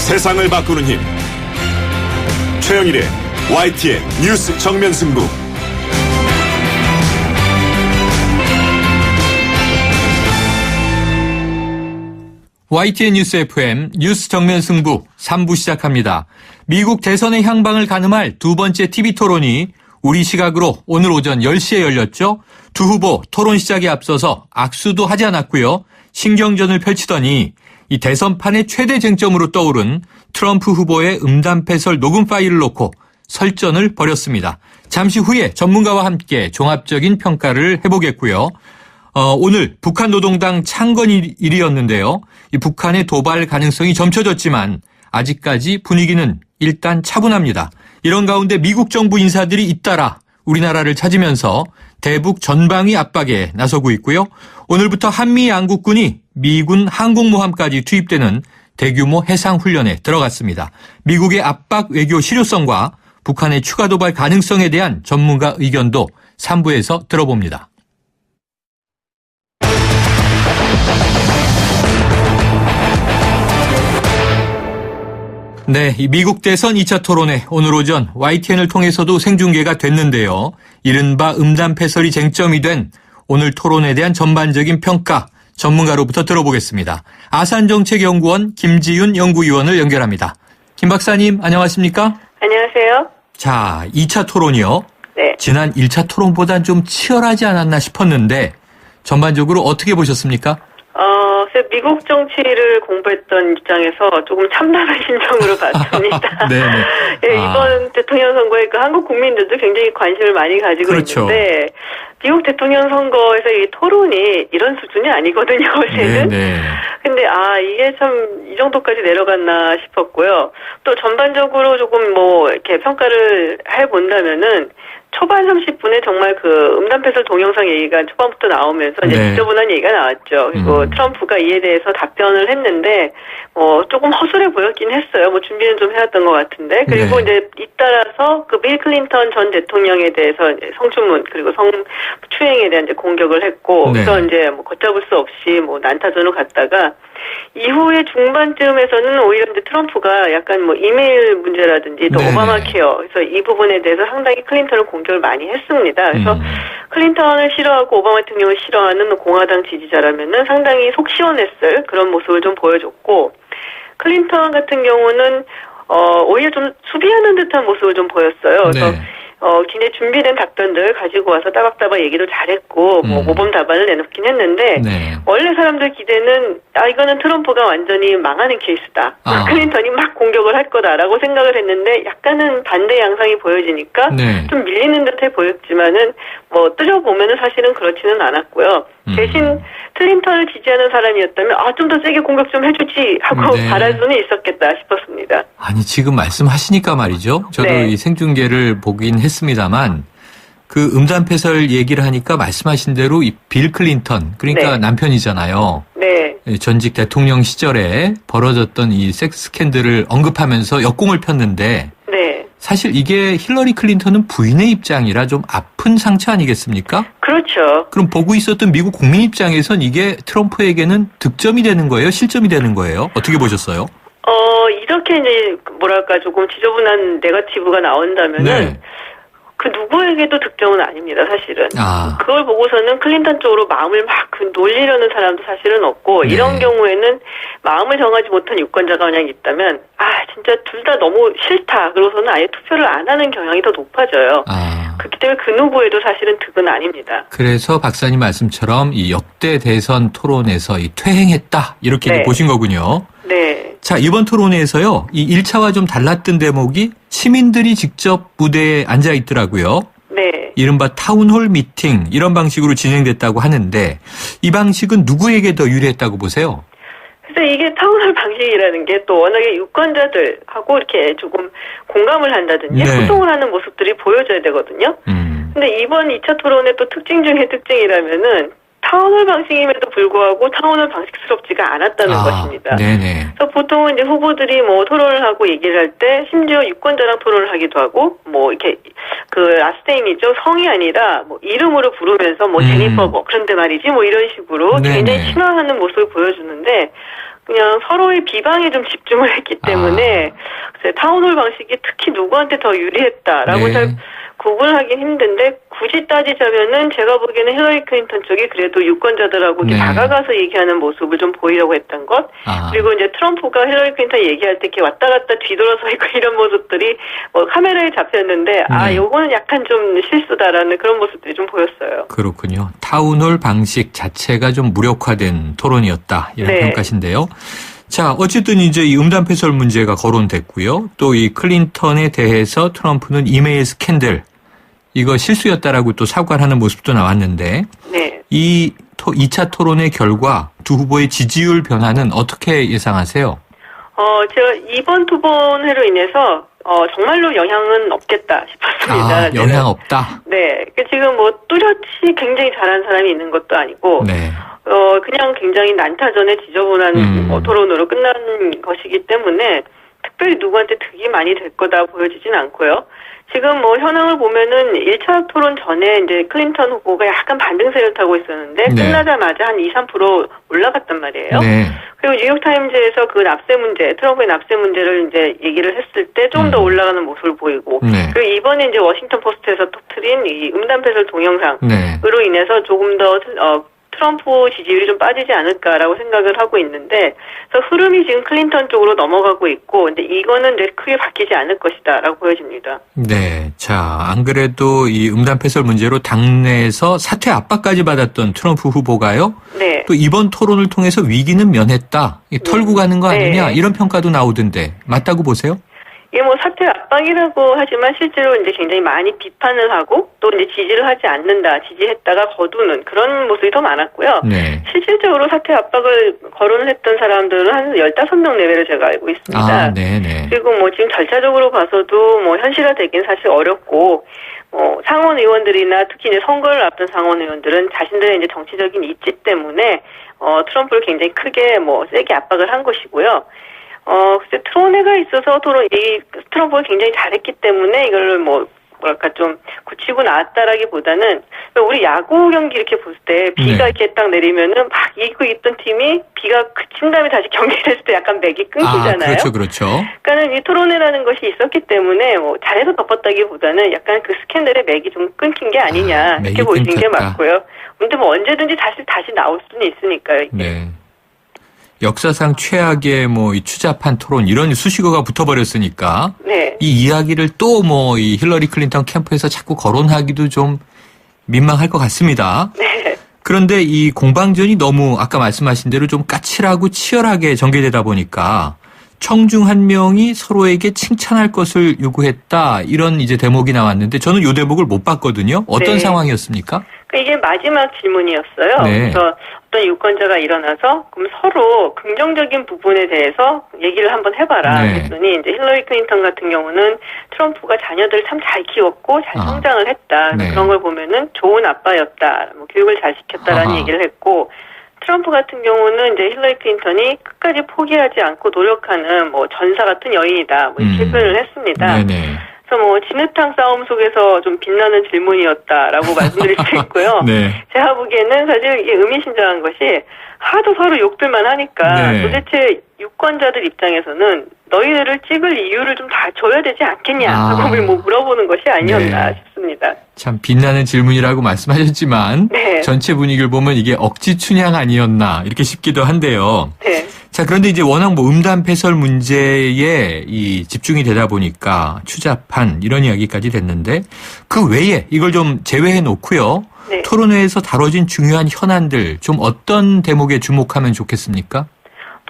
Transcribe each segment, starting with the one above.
세상을 바꾸는 힘. 최영일의 YTN 뉴스 정면 승부. YTN 뉴스 FM 뉴스 정면 승부 3부 시작합니다. 미국 대선의 향방을 가늠할 두 번째 TV 토론이 우리 시각으로 오늘 오전 10시에 열렸죠. 두 후보 토론 시작에 앞서서 악수도 하지 않았고요. 신경전을 펼치더니 이 대선판의 최대 쟁점으로 떠오른 트럼프 후보의 음담패설 녹음 파일을 놓고 설전을 벌였습니다. 잠시 후에 전문가와 함께 종합적인 평가를 해보겠고요. 오늘 북한 노동당 창건일이었는데요. 이 북한의 도발 가능성이 점쳐졌지만 아직까지 분위기는 일단 차분합니다. 이런 가운데 미국 정부 인사들이 잇따라 우리나라를 찾으면서 대북 전방위 압박에 나서고 있고요. 오늘부터 한미 양국군이 미군 항공모함까지 투입되는 대규모 해상훈련에 들어갔습니다. 미국의 압박 외교 실효성과 북한의 추가 도발 가능성에 대한 전문가 의견도 3부에서 들어봅니다. 네, 이 미국 대선 2차 토론회 오늘 오전 YTN을 통해서도 생중계가 됐는데요. 이른바 음담패설이 쟁점이 된 오늘 토론에 대한 전반적인 평가 전문가로부터 들어보겠습니다. 아산정책연구원 김지윤 연구위원을 연결합니다. 김 박사님 안녕하십니까? 안녕하세요. 자, 2차 토론이요. 네. 지난 1차 토론보단 좀 치열하지 않았나 싶었는데 전반적으로 어떻게 보셨습니까? 미국 정치를 공부했던 입장에서 조금 참담한 심정으로 봤습니다. 네네. 예, 이번 대통령 선거에 그 한국 국민들도 굉장히 관심을 많이 가지고 그렇죠. 있는데 미국 대통령 선거에서 이 토론이 이런 수준이 아니거든요, 원래는. 네네. 근데 이게 참 이 정도까지 내려갔나 싶었고요. 또 전반적으로 조금 이렇게 평가를 해본다면은 초반 30분에 정말 그 음담패설 동영상 얘기가 초반부터 나오면서 이제 지저분한 얘기가 나왔죠. 그리고 트럼프가 이에 대해서 답변을 했는데 조금 허술해 보였긴 했어요. 준비는 좀 해왔던 것 같은데. 그리고 이제 잇따라서 그 빌 클린턴 전 대통령에 대해서 성추문 그리고 성추행에 대한 이제 공격을 했고, 그래서 이제 걷잡을 수 없이 난타전을 갔다가 이후에 중반쯤에서는 오히려 이제 트럼프가 약간 이메일 문제라든지 또 오바마 케어, 그래서 이 부분에 대해서 상당히 클린턴을 공격을 많이 했습니다. 그래서 클린턴을 싫어하고 오바마 대통령을 싫어하는 공화당 지지자라면은 상당히 속 시원했을 그런 모습을 좀 보여줬고, 클린턴 같은 경우는 오히려 좀 수비하는 듯한 모습을 좀 보였어요. 그래서 굉장히 준비된 답변들 가지고 와서 따박따박 얘기도 잘했고, 모범 답안을 내놓긴 했는데, 원래 사람들 기대는, 이거는 트럼프가 완전히 망하는 케이스다. 클린턴이 막 공격을 할 거다라고 생각을 했는데, 약간은 반대 양상이 보여지니까, 좀 밀리는 듯해 보였지만은, 뜨져보면은 사실은 그렇지는 않았고요. 대신 클린턴을 지지하는 사람이었다면, 좀 더 세게 공격 좀 해주지 하고 바랄 수는 있었겠다 싶었습니다. 아니, 지금 말씀하시니까 말이죠. 저도 이 생중계를 보긴 했습니다만, 그 음담패설 얘기를 하니까 말씀하신 대로 이 빌 클린턴, 그러니까 남편이잖아요. 전직 대통령 시절에 벌어졌던 이 섹스 스캔들을 언급하면서 역공을 폈는데, 사실 이게 힐러리 클린턴은 부인의 입장이라 좀 아픈 상처 아니겠습니까? 그렇죠. 그럼 보고 있었던 미국 국민 입장에선 이게 트럼프에게는 득점이 되는 거예요? 실점이 되는 거예요? 어떻게 보셨어요? 이렇게 이제 조금 지저분한 네거티브가 나온다면은 그 누구에게도 득점은 아닙니다, 사실은. 그걸 보고서는 클린턴 쪽으로 마음을 막 놀리려는 사람도 사실은 없고, 이런 경우에는 마음을 정하지 못한 유권자가 만약 있다면, 진짜 둘 다 너무 싫다. 그러고서는 아예 투표를 안 하는 경향이 더 높아져요. 그렇기 때문에 그 누구에도 사실은 득은 아닙니다. 그래서 박사님 말씀처럼 이 역대 대선 토론에서 이 퇴행했다. 이렇게 보신 거군요. 자, 이번 토론회에서요, 이 1차와 좀 달랐던 대목이 시민들이 직접 무대에 앉아 있더라고요. 이른바 타운홀 미팅, 이런 방식으로 진행됐다고 하는데, 이 방식은 누구에게 더 유리했다고 보세요? 그래서 이게 타운홀 방식이라는 게 또 워낙에 유권자들하고 이렇게 조금 공감을 한다든지 소통을 하는 모습들이 보여져야 되거든요. 근데 이번 2차 토론의 또 특징 중에 특징이라면은 타운홀 방식임에도 불구하고 타운홀 방식스럽지가 않았다는 것입니다. 그래서 보통은 이제 후보들이 토론을 하고 얘기를 할 때 심지어 유권자랑 토론을 하기도 하고 이렇게 그 라스트네임이죠. 성이 아니라 이름으로 부르면서 제니퍼 그런데 말이지 이런 식으로 굉장히 친화하는 모습을 보여주는데, 그냥 서로의 비방에 좀 집중을 했기 때문에 타운홀 방식이 특히 누구한테 더 유리했다라고 네. 잘 구분하기 힘든데 굳이 따지자면은 제가 보기에는 힐러리 클린턴 쪽이 그래도 유권자들하고 이렇게 네. 다가가서 얘기하는 모습을 좀 보이려고 했던 것. 그리고 이제 트럼프가 힐러리 클린턴 얘기할 때 이렇게 왔다 갔다 뒤돌아서 있고 이런 모습들이 카메라에 잡혔는데 네. 요거는 약간 좀 실수다라는 그런 모습들이 좀 보였어요. 그렇군요. 타운홀 방식 자체가 좀 무력화된 토론이었다. 이런 네. 평가신데요. 자, 어쨌든 이제 이 음담패설 문제가 거론됐고요. 또 이 클린턴에 대해서 트럼프는 이메일 스캔들 이거 실수였다라고 또 사과를 하는 모습도 나왔는데 네. 이 2차 토론의 결과 두 후보의 지지율 변화는 어떻게 예상하세요? 제가 이번 두 번 회로 인해서 정말로 영향은 없겠다 싶었습니다. 영향 없다? 네. 지금 뭐 뚜렷이 굉장히 잘하는 사람이 있는 것도 아니고 네. 그냥 굉장히 난타전에 지저분한 토론으로 끝난 것이기 때문에 특별히 누구한테 득이 많이 될 거다 보여지진 않고요. 지금 뭐 현황을 보면은 1차 토론 전에 이제 클린턴 후보가 약간 반등세를 타고 있었는데 네. 끝나자마자 한 2-3% 올라갔단 말이에요. 네. 그리고 뉴욕타임즈에서 그 납세 문제, 트럼프의 납세 문제를 이제 얘기를 했을 때 좀 더 올라가는 모습을 보이고, 네. 그리고 이번에 이제 워싱턴 포스트에서 터트린 이 음담패설 동영상으로 네. 인해서 조금 더 트럼프 지지율이 좀 빠지지 않을까라고 생각을 하고 있는데, 그래서 흐름이 지금 클린턴 쪽으로 넘어가고 있고, 근데 이거는 이제 크게 바뀌지 않을 것이다라고 보여집니다. 네. 자, 안 그래도 이 음담패설 문제로 당내에서 사퇴 압박까지 받았던 트럼프 후보가요. 네. 또 이번 토론을 통해서 위기는 면했다. 털고 가는 거 아니냐. 네. 이런 평가도 나오던데 맞다고 보세요? 이게 뭐 사퇴 압박이라고 하지만 실제로 이제 굉장히 많이 비판을 하고 또 이제 지지를 하지 않는다, 지지했다가 거두는 그런 모습이 더 많았고요. 네. 실질적으로 사퇴 압박을 거론을 했던 사람들은 한 15명 내외를 제가 알고 있습니다. 네네. 그리고 뭐 지금 절차적으로 봐서도 뭐 현실화되긴 사실 어렵고, 상원 의원들이나 특히 이제 선거를 앞둔 상원 의원들은 자신들의 이제 정치적인 입지 때문에 트럼프를 굉장히 크게 세게 압박을 한 것이고요. 글쎄, 토론회가 있어서 이 트럼프가 굉장히 잘했기 때문에 이걸 뭐랄까 좀 굳히고 나왔다라기보다는 우리 야구 경기 이렇게 볼 때 비가 네. 이렇게 딱 내리면은 막 이기고 있던 팀이 비가 그친 다음에 다시 경기를 했을 때 약간 맥이 끊기잖아요. 그렇죠. 그러니까는 이 토론회라는 것이 있었기 때문에 잘해서 덮었다기보다는 약간 그 스캔들의 맥이 좀 끊긴 게 아니냐 맥이 이렇게 보시는 게 끊겼다. 맞고요. 근데 언제든지 다시 나올 수는 있으니까요. 이게. 네. 역사상 최악의 이 추잡한 토론 이런 수식어가 붙어버렸으니까 네. 이 이야기를 또 이 힐러리 클린턴 캠프에서 자꾸 거론하기도 좀 민망할 것 같습니다. 네. 그런데 이 공방전이 너무 아까 말씀하신 대로 좀 까칠하고 치열하게 전개되다 보니까 청중 한 명이 서로에게 칭찬할 것을 요구했다 이런 이제 대목이 나왔는데 저는 이 대목을 못 봤거든요. 어떤 네. 상황이었습니까? 이게 마지막 질문이었어요. 네. 그래서 어떤 유권자가 일어나서 그럼 서로 긍정적인 부분에 대해서 얘기를 한번 해봐라. 네. 그랬더니 이제 힐러리 클린턴 같은 경우는 트럼프가 자녀들 참 잘 키웠고 잘 성장을 했다. 네. 그런 걸 보면은 좋은 아빠였다. 교육을 잘 시켰다라는 아하. 얘기를 했고 트럼프 같은 경우는 이제 힐러리 클린턴이 끝까지 포기하지 않고 노력하는 전사 같은 여인이다. 이렇게 표현을 했습니다. 네네. 그래서 진흙탕 싸움 속에서 좀 빛나는 질문이었다라고 말씀드릴 수 있고요. 네. 제가 보기에는 사실 이게 의미심장한 것이 하도 서로 욕들만 하니까 네. 도대체 유권자들 입장에서는 너희들을 찍을 이유를 좀 다 줘야 되지 않겠냐 하고 물어보는 것이 아니었나 네. 싶습니다. 참 빛나는 질문이라고 말씀하셨지만 네. 전체 분위기를 보면 이게 억지 춘향 아니었나 이렇게 싶기도 한데요. 네. 자, 그런데 이제 워낙 음담패설 문제에 집중이 되다 보니까 추잡한 이런 이야기까지 됐는데 그 외에 이걸 좀 제외해 놓고요. 네. 토론회에서 다뤄진 중요한 현안들 좀 어떤 대목에 주목하면 좋겠습니까?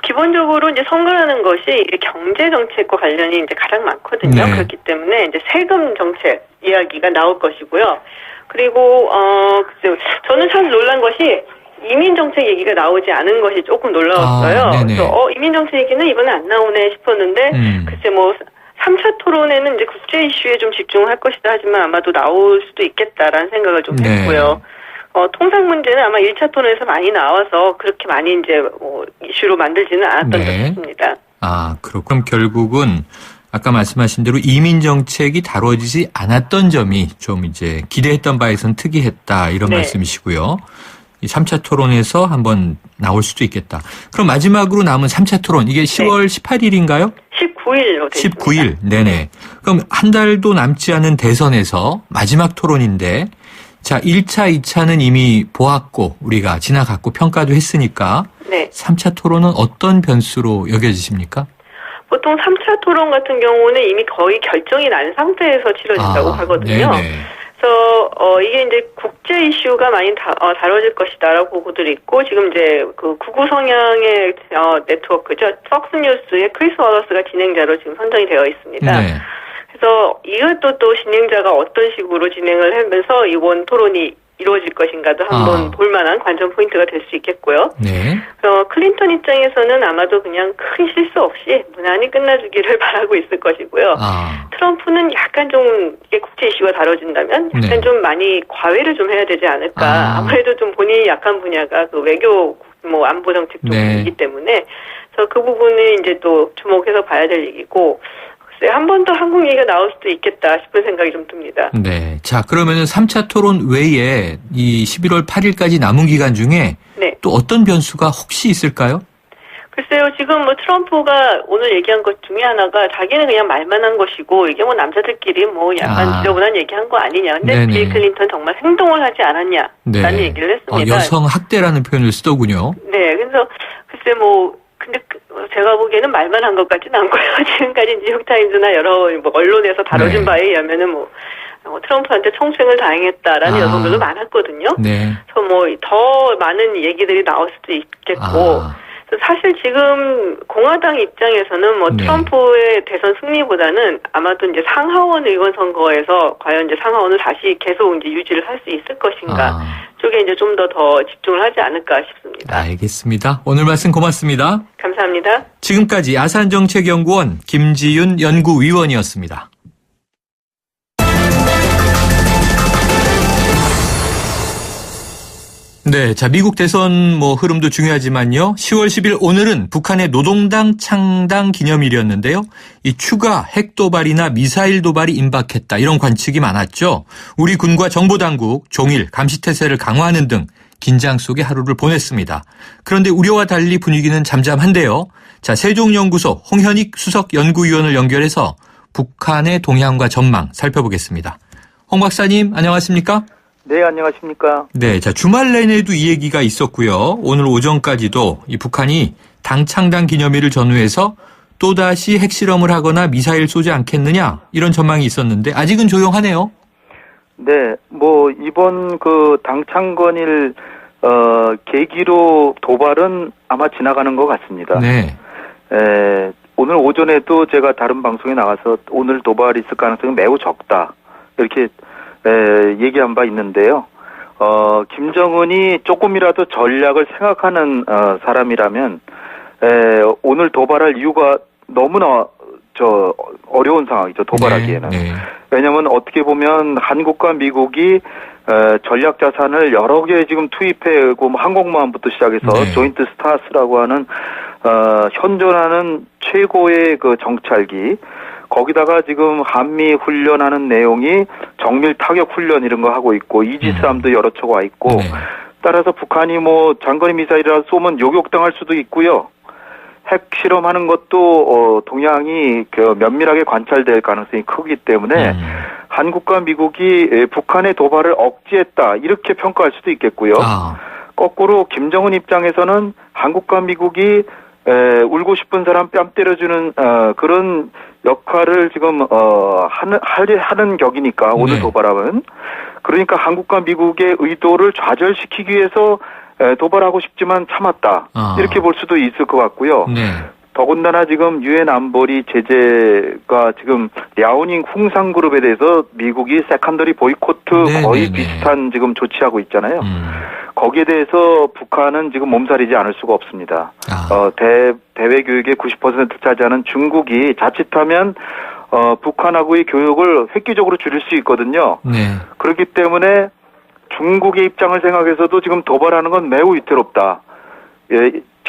기본적으로 이제 선거라는 것이 경제 정책과 관련이 이제 가장 많거든요. 네. 그렇기 때문에 이제 세금 정책 이야기가 나올 것이고요. 그리고 글쎄요. 저는 참 놀란 것이 이민 정책 얘기가 나오지 않은 것이 조금 놀라웠어요. 그래서 이민 정책 얘기는 이번에 안 나오네 싶었는데 글쎄 3차 토론에는 이제 국제 이슈에 좀 집중을 할 것이다 하지만 아마도 나올 수도 있겠다라는 생각을 좀 했고요. 통상 문제는 아마 1차 토론에서 많이 나와서 그렇게 많이 이제 이슈로 만들지는 않았던 것 같습니다. 그럼 결국은 아까 말씀하신 대로 이민 정책이 다뤄지지 않았던 점이 좀 이제 기대했던 바에선 특이했다 이런 네. 말씀이시고요. 이 3차 토론에서 한번 나올 수도 있겠다. 그럼 마지막으로 남은 3차 토론 이게 10월 18일인가요? 19일로 되어 있습니다. 19일. 네네. 그럼 한 달도 남지 않은 대선에서 마지막 토론인데 자, 1차, 2차는 이미 보았고 우리가 지나갔고 평가도 했으니까 네. 3차 토론은 어떤 변수로 여겨지십니까? 보통 3차 토론 같은 경우는 이미 거의 결정이 난 상태에서 치러진다고 하거든요. 네네. 그래서 이게 이제 국제 이슈가 많이 다뤄질 것이다라고 보고들이 있고 지금 이제 그 극우 성향의 네트워크죠. 팍스뉴스의 크리스 워러스가 진행자로 지금 선정이 되어 있습니다. 네. 그래서 이것도 또 진행자가 어떤 식으로 진행을 하면서 이번 토론이 이루어질 것인가도 한번 볼만한 관전 포인트가 될 수 있겠고요. 네. 클린턴 입장에서는 아마도 그냥 큰 실수 없이 무난히 끝나주기를 바라고 있을 것이고요. 트럼프는 약간 좀 이게 국제 이슈가 다뤄진다면 약간 네. 좀 많이 과외를 좀 해야 되지 않을까. 아무래도 좀 본인이 약한 분야가 그 외교 안보 정책 쪽이기 때문에 그래서 그 부분을 이제 또 주목해서 봐야 될 얘기고. 한 번 더 한국 얘기가 나올 수도 있겠다 싶은 생각이 좀 듭니다. 네. 자, 그러면은 3차 토론 외에 이 11월 8일까지 남은 기간 중에 네. 또 어떤 변수가 혹시 있을까요? 글쎄요, 지금 뭐 트럼프가 오늘 얘기한 것 중에 하나가 자기는 그냥 말만 한 것이고 이게 뭐 남자들끼리 뭐 약간 지저분한 얘기한 거 아니냐. 근데 빌 클린턴 정말 행동을 하지 않았냐라는 얘기를 했습니다. 여성 학대라는 표현을 쓰더군요. 네. 그래서 글쎄 뭐 근데 제가 보기에는 말만 한 것 같지는 않고요. 지금까지 뉴욕타임즈나 여러 뭐 언론에서 다뤄진 바에 의하면은 트럼프한테 청소행을 다행했다라는 여성들도 많았거든요. 네. 그래서 뭐 더 많은 얘기들이 나올 수도 있겠고. 사실 지금 공화당 입장에서는 뭐 트럼프의 대선 승리보다는 아마도 이제 상하원 의원 선거에서 과연 이제 상하원을 다시 계속 이제 유지를 할 수 있을 것인가 쪽에 이제 좀 더 집중을 하지 않을까 싶습니다. 알겠습니다. 오늘 말씀 고맙습니다. 감사합니다. 지금까지 아산정책연구원 김지윤 연구위원이었습니다. 네, 자, 미국 대선 흐름도 중요하지만요. 10월 10일 오늘은 북한의 노동당 창당 기념일이었는데요. 이 추가 핵 도발이나 미사일 도발이 임박했다. 이런 관측이 많았죠. 우리 군과 정보당국 종일 감시태세를 강화하는 등 긴장 속의 하루를 보냈습니다. 그런데 우려와 달리 분위기는 잠잠한데요. 자, 세종연구소 홍현익 수석 연구위원을 연결해서 북한의 동향과 전망 살펴보겠습니다. 홍 박사님, 안녕하십니까? 네, 안녕하십니까? 네, 자, 주말 내내도 이 얘기가 있었고요. 오늘 오전까지도 이 북한이 당 창당 기념일을 전후해서 또다시 핵실험을 하거나 미사일 쏘지 않겠느냐 이런 전망이 있었는데 아직은 조용하네요. 네, 이번 그 당 창건일 계기로 도발은 아마 지나가는 것 같습니다. 네. 오늘 오전에도 제가 다른 방송에 나가서 오늘 도발이 있을 가능성이 매우 적다 이렇게 얘기한 바 있는데요. 김정은이 조금이라도 전략을 생각하는 사람이라면 오늘 도발할 이유가 너무나 어려운 상황이죠. 도발하기에는. 네. 왜냐하면 어떻게 보면 한국과 미국이 전략 자산을 여러 개 지금 투입해고 항공모함부터 시작해서 조인트 스타스라고 하는 현존하는 최고의 그 정찰기. 거기다가 지금 한미 훈련하는 내용이 정밀 타격 훈련 이런 거 하고 있고 이지스함도 여러 척 와 있고 따라서 북한이 장거리 미사일이라도 쏘면 요격당할 수도 있고요. 핵 실험하는 것도 동향이 면밀하게 관찰될 가능성이 크기 때문에 한국과 미국이 북한의 도발을 억제했다 이렇게 평가할 수도 있겠고요. 거꾸로 김정은 입장에서는 한국과 미국이 울고 싶은 사람 뺨 때려주는 그런 역할을 지금 하는 격이니까 오늘 도발하면 그러니까 한국과 미국의 의도를 좌절시키기 위해서 도발하고 싶지만 참았다 이렇게 볼 수도 있을 것 같고요. 더군다나 지금 유엔 안보리 제재가 지금 랴오닝 홍상그룹에 대해서 미국이 세컨더리 보이코트 거의 비슷한 지금 조치하고 있잖아요. 거기에 대해서 북한은 지금 몸살이지 않을 수가 없습니다. 대외 교육의 90%를 차지하는 중국이 자칫하면 북한하고의 교육을 획기적으로 줄일 수 있거든요. 그렇기 때문에 중국의 입장을 생각해서도 지금 도발하는 건 매우 위태롭다.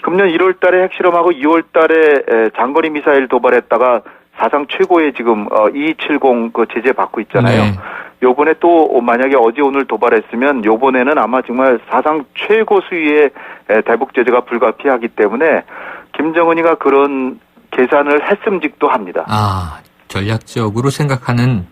금년 1월 달에 핵실험하고 2월 달에 장거리 미사일 도발했다가 사상 최고의 지금 2270 그 제재 받고 있잖아요. 네. 요번에 또 만약에 어제 오늘 도발했으면 요번에는 아마 정말 사상 최고 수위의 대북 제재가 불가피하기 때문에 김정은이가 그런 계산을 했음직도 합니다. 아, 전략적으로 생각하는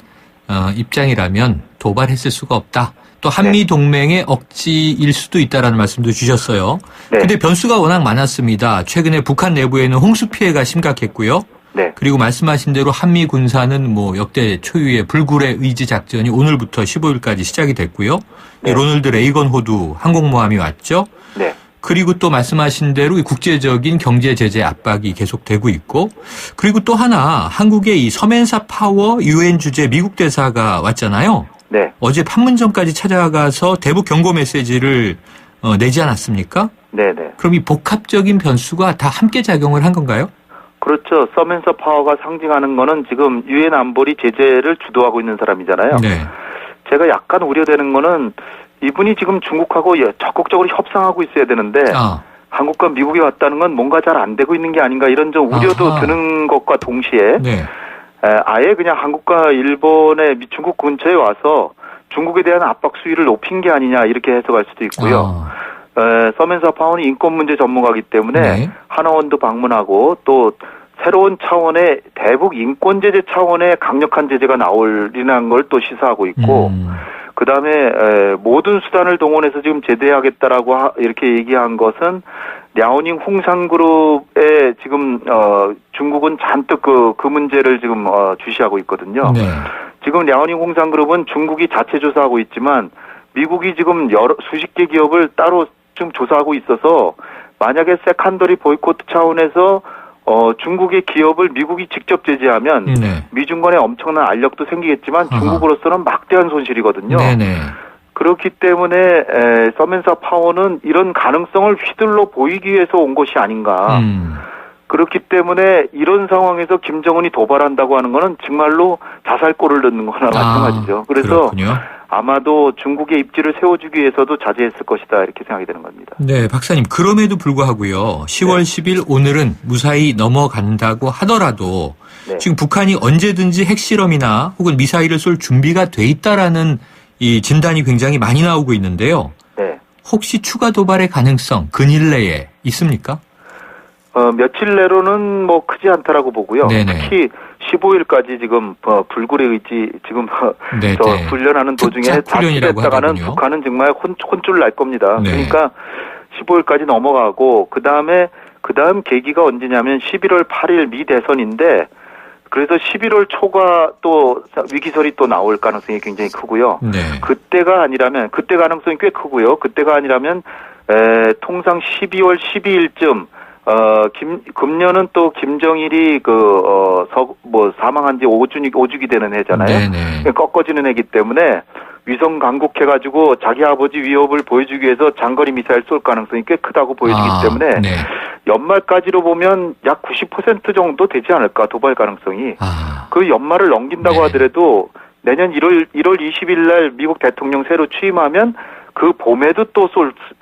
입장이라면 도발했을 수가 없다. 또 한미 동맹의 억지일 수도 있다라는 말씀도 주셨어요. 네. 근데 변수가 워낙 많았습니다. 최근에 북한 내부에는 홍수 피해가 심각했고요. 네. 그리고 말씀하신 대로 한미 군사는 뭐 역대 초유의 불굴의 의지 작전이 오늘부터 15일까지 시작이 됐고요. 네. 로널드 레이건 호두 항공모함이 왔죠. 네. 그리고 또 말씀하신 대로 이 국제적인 경제 제재 압박이 계속되고 있고, 그리고 또 하나 한국의 이 서맨사 파워 유엔 주재 미국 대사가 왔잖아요. 네. 어제 판문점까지 찾아가서 대북 경고 메시지를 내지 않았습니까? 네네. 그럼 이 복합적인 변수가 다 함께 작용을 한 건가요? 그렇죠. 서맨서 파워가 상징하는 거는 지금 유엔 안보리 제재를 주도하고 있는 사람이잖아요. 네. 제가 약간 우려되는 거는 이분이 지금 중국하고 적극적으로 협상하고 있어야 되는데 한국과 미국이 왔다는 건 뭔가 잘 안 되고 있는 게 아닌가 이런 좀 우려도 아하. 드는 것과 동시에 네. 아예 그냥 한국과 일본의 중국 근처에 와서 중국에 대한 압박 수위를 높인 게 아니냐 이렇게 해석할 수도 있고요. 서맨사 파워는 인권 문제 전문가이기 때문에 네. 하나원도 방문하고 또 새로운 차원의 대북 인권 제재 차원의 강력한 제재가 나오리는 걸 또 시사하고 있고 그다음에 모든 수단을 동원해서 지금 제대하겠다라고 이렇게 얘기한 것은 랴오닝 홍상그룹에 지금 중국은 잔뜩 그 문제를 지금 주시하고 있거든요. 네. 지금 랴오닝 홍상그룹은 중국이 자체 조사하고 있지만 미국이 지금 수십 개 기업을 따로 지금 조사하고 있어서 만약에 세컨더리 보이콧 차원에서 중국의 기업을 미국이 직접 제재하면 네. 미중 간에 엄청난 알력도 생기겠지만 중국으로서는 막대한 손실이거든요. 네네. 그렇기 때문에 서맨사 파워는 이런 가능성을 휘둘러 보이기 위해서 온 것이 아닌가. 그렇기 때문에 이런 상황에서 김정은이 도발한다고 하는 거는 정말로 자살골을 넣는 거나 마찬가지죠. 그래서 그렇군요. 아마도 중국의 입지를 세워주기 위해서도 자제했을 것이다 이렇게 생각이 되는 겁니다. 네, 박사님. 그럼에도 불구하고요. 10월 10일 오늘은 무사히 넘어간다고 하더라도 네. 지금 북한이 언제든지 핵실험이나 혹은 미사일을 쏠 준비가 돼 있다라는 이 진단이 굉장히 많이 나오고 있는데요. 네. 혹시 추가 도발의 가능성 근일 내에 있습니까? 며칠 내로는 뭐 크지 않다라고 보고요. 네네. 특히 15일까지 지금 불굴의 의지 지금 네네. 저 훈련하는 도중에 특작 훈련이라고 자칫했다가는 하거든요. 북한은 정말 혼쭐 날 겁니다. 네. 그러니까 15일까지 넘어가고 그다음 계기가 언제냐면 11월 8일 미 대선인데 그래서 11월 초가 또 위기설이 또 나올 가능성이 굉장히 크고요. 네. 그때 가능성이 꽤 크고요. 그때가 아니라면 통상 12월 12일쯤 금년은 또 김정일이 사망한 지 5주기 되는 해잖아요. 네네. 꺾어지는 해기 때문에 위성 강국해가지고 자기 아버지 위협을 보여주기 위해서 장거리 미사일 쏠 가능성이 꽤 크다고 보여지기 때문에 네. 연말까지로 보면 약 90% 정도 되지 않을까 도발 가능성이. 그 연말을 넘긴다고 네. 하더라도 내년 1월 20일 날 미국 대통령 새로 취임하면 그 봄에도 또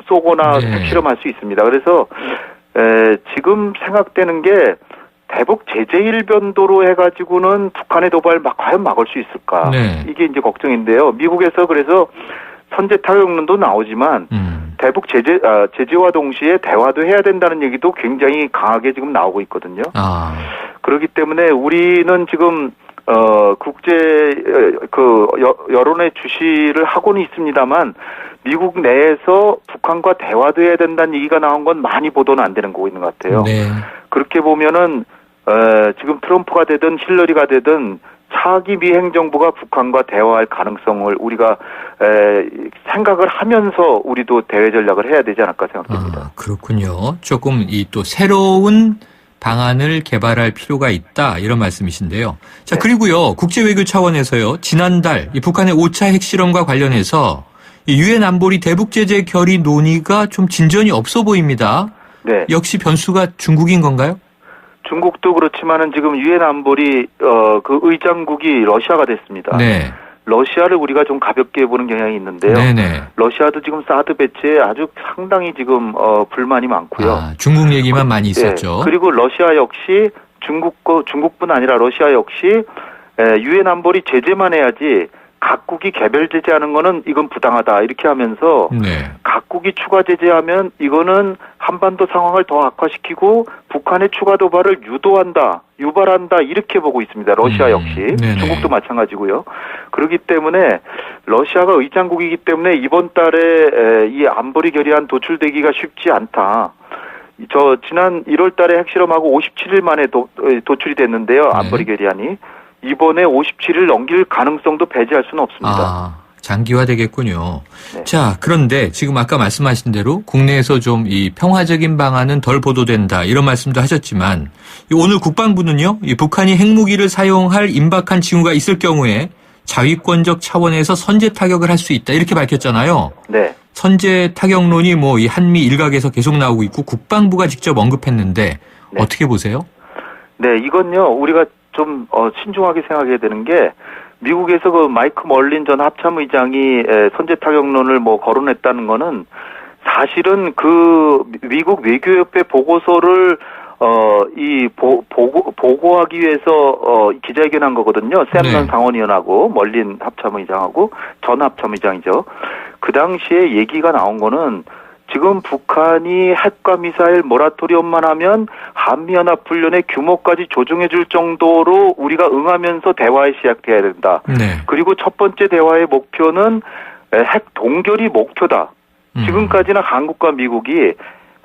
쏘거나 실험할 수 있습니다. 그래서 지금 생각되는 게 대북 제재 일변도로 해가지고는 북한의 도발 과연 막을 수 있을까? 네. 이게 이제 걱정인데요. 미국에서 그래서 선제 타격론도 나오지만 대북 제재와 동시에 대화도 해야 된다는 얘기도 굉장히 강하게 지금 나오고 있거든요. 그렇기 때문에 우리는 지금 국제 여론의 주시를 하고는 있습니다만 미국 내에서 북한과 대화도 해야 된다는 얘기가 나온 건 많이 보도는 안 되는 거고 있는 것 같아요. 네. 그렇게 보면은 지금 트럼프가 되든 힐러리가 되든 차기 미 행정부가 북한과 대화할 가능성을 우리가 생각을 하면서 우리도 대외 전략을 해야 되지 않을까 생각됩니다. 그렇군요. 조금 또 새로운 방안을 개발할 필요가 있다 이런 말씀이신데요. 자, 그리고요. 국제외교 차원에서요. 지난달 이 북한의 5차 핵실험과 관련해서 유엔 안보리 대북 제재 결의 논의가 좀 진전이 없어 보입니다. 네. 역시 변수가 중국인 건가요? 중국도 그렇지만은 지금 유엔 안보리 그 의장국이 러시아가 됐습니다. 네. 러시아를 우리가 좀 가볍게 보는 경향이 있는데요. 네네. 러시아도 지금 사드 배치에 아주 상당히 지금 불만이 많고요. 중국 얘기만 많이 있었죠. 네. 그리고 러시아 역시 중국뿐 아니라 러시아 역시 유엔 안보리 제재만 해야지 각국이 개별 제재하는 거는 이건 부당하다 이렇게 하면서 각국이 추가 제재하면 이거는 한반도 상황을 더 악화시키고 북한의 추가 도발을 유발한다 이렇게 보고 있습니다. 러시아 역시 중국도 마찬가지고요. 그렇기 때문에 러시아가 의장국이기 때문에 이번 달에 이 안보리 결의안 도출되기가 쉽지 않다. 지난 1월 달에 핵실험하고 57일 만에 도출이 됐는데요. 안보리 결의안이. 이번에 57일 넘길 가능성도 배제할 수는 없습니다. 장기화되겠군요. 자, 그런데 지금 아까 말씀하신 대로 국내에서 좀 이 평화적인 방안은 덜 보도된다 이런 말씀도 하셨지만 오늘 국방부는요, 이 북한이 핵무기를 사용할 임박한 징후가 있을 경우에 자위권적 차원에서 선제 타격을 할 수 있다 이렇게 밝혔잖아요. 네. 선제 타격론이 뭐 이 한미 일각에서 계속 나오고 있고 국방부가 직접 언급했는데 어떻게 보세요? 네, 이건요 우리가 좀 신중하게 생각해야 되는 게 미국에서 그 마이크 멀린 전 합참의장이 선제 타격론을 거론했다는 거는 사실은 그 미국 외교협회 보고서를 보고하기 위해서 기자회견한 거거든요. 샘넌 상원의원하고 멀린 합참의장하고 전 합참의장이죠. 그 당시에 얘기가 나온 거는 지금 북한이 핵과 미사일 모라토리엄만 하면 한미연합훈련의 규모까지 조정해 줄 정도로 우리가 응하면서 대화에 시작해야 된다. 그리고 첫 번째 대화의 목표는 핵 동결이 목표다. 지금까지는 한국과 미국이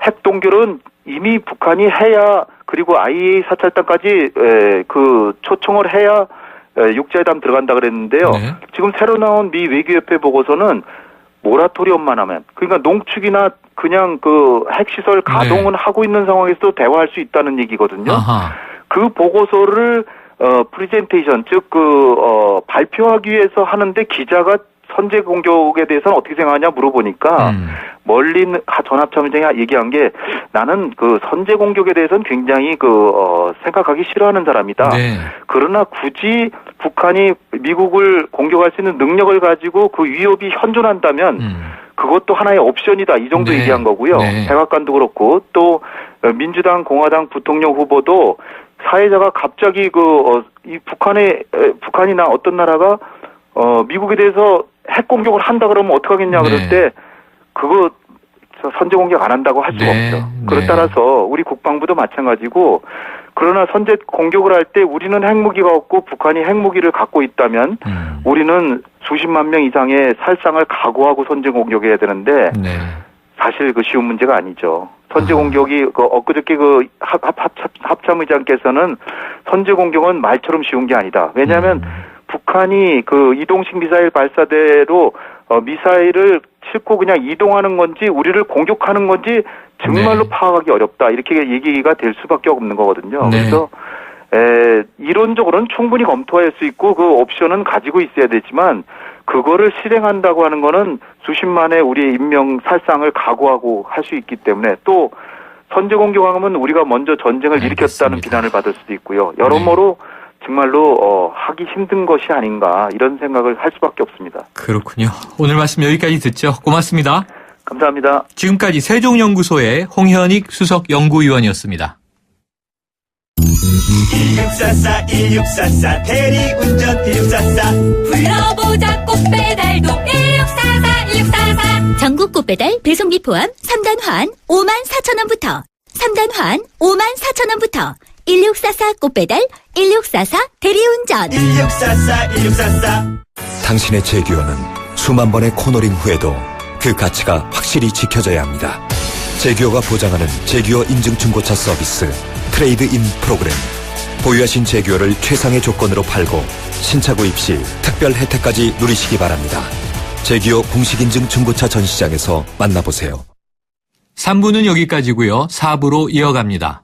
핵 동결은 이미 북한이 해야 그리고 IAEA 사찰단까지 초청을 해야 육자회담 들어간다 그랬는데요. 지금 새로 나온 미 외교협회 보고서는 모라토리엄만 하면 그러니까 농축이나 그냥 그 핵시설 가동은 하고 있는 상황에서도 대화할 수 있다는 얘기거든요. 그 보고서를 프리젠테이션 즉 발표하기 위해서 하는데 기자가 선제 공격에 대해서는 어떻게 생각하냐 물어보니까 멀린 전합참의장이 얘기한 게 나는 그 선제 공격에 대해서는 굉장히 생각하기 싫어하는 사람이다. 그러나 굳이 북한이 미국을 공격할 수 있는 능력을 가지고 그 위협이 현존한다면 그것도 하나의 옵션이다. 이 정도 얘기한 거고요. 백악관도 그렇고 또 민주당 공화당 부통령 후보도 사회자가 갑자기 이 북한이나 어떤 나라가 미국에 대해서 핵 공격을 한다 그러면 어떡하겠냐 그럴 때 그거 선제 공격 안 한다고 할 수가 없죠. 그렇다 따라서 우리 국방부도 마찬가지고 그러나 선제 공격을 할 때 우리는 핵무기가 없고 북한이 핵무기를 갖고 있다면 우리는 수십만 명 이상의 살상을 각오하고 선제 공격해야 되는데 사실 그 쉬운 문제가 아니죠. 선제 공격이 엊그저께 합참의장께서는 선제 공격은 말처럼 쉬운 게 아니다. 왜냐하면 북한이 그 이동식 미사일 발사대로 미사일을 싣고 그냥 이동하는 건지 우리를 공격하는 건지 정말로 파악하기 어렵다. 이렇게 얘기가 될 수밖에 없는 거거든요. 그래서 이론적으로는 충분히 검토할 수 있고 그 옵션은 가지고 있어야 되지만 그거를 실행한다고 하는 거는 수십만의 우리의 인명 살상을 각오하고 할 수 있기 때문에 또 선제 공격하면 우리가 먼저 전쟁을 일으켰다는 비난을 받을 수도 있고요. 여러모로 정말로 하기 힘든 것이 아닌가 이런 생각을 할 수밖에 없습니다. 그렇군요. 오늘 말씀 여기까지 듣죠. 고맙습니다. 감사합니다. 지금까지 세종연구소의 홍현익 수석연구위원이었습니다. 1644 1644 대리운전 1644 불러보자 꽃배달도 1644 1644 전국 꽃배달 배송비 포함 3단 환 54,000원부터 3단 환 54,000원부터 1644 꽃배달 1644 대리운전 1644 1644 당신의 제규어는 수만 번의 코너링 후에도 그 가치가 확실히 지켜져야 합니다. 제규어가 보장하는 제규어 인증 중고차 서비스 트레이드 인 프로그램. 보유하신 제규어를 최상의 조건으로 팔고 신차 구입 시 특별 혜택까지 누리시기 바랍니다. 제규어 공식 인증 중고차 전시장에서 만나보세요. 3부는 여기까지고요. 4부로 이어갑니다.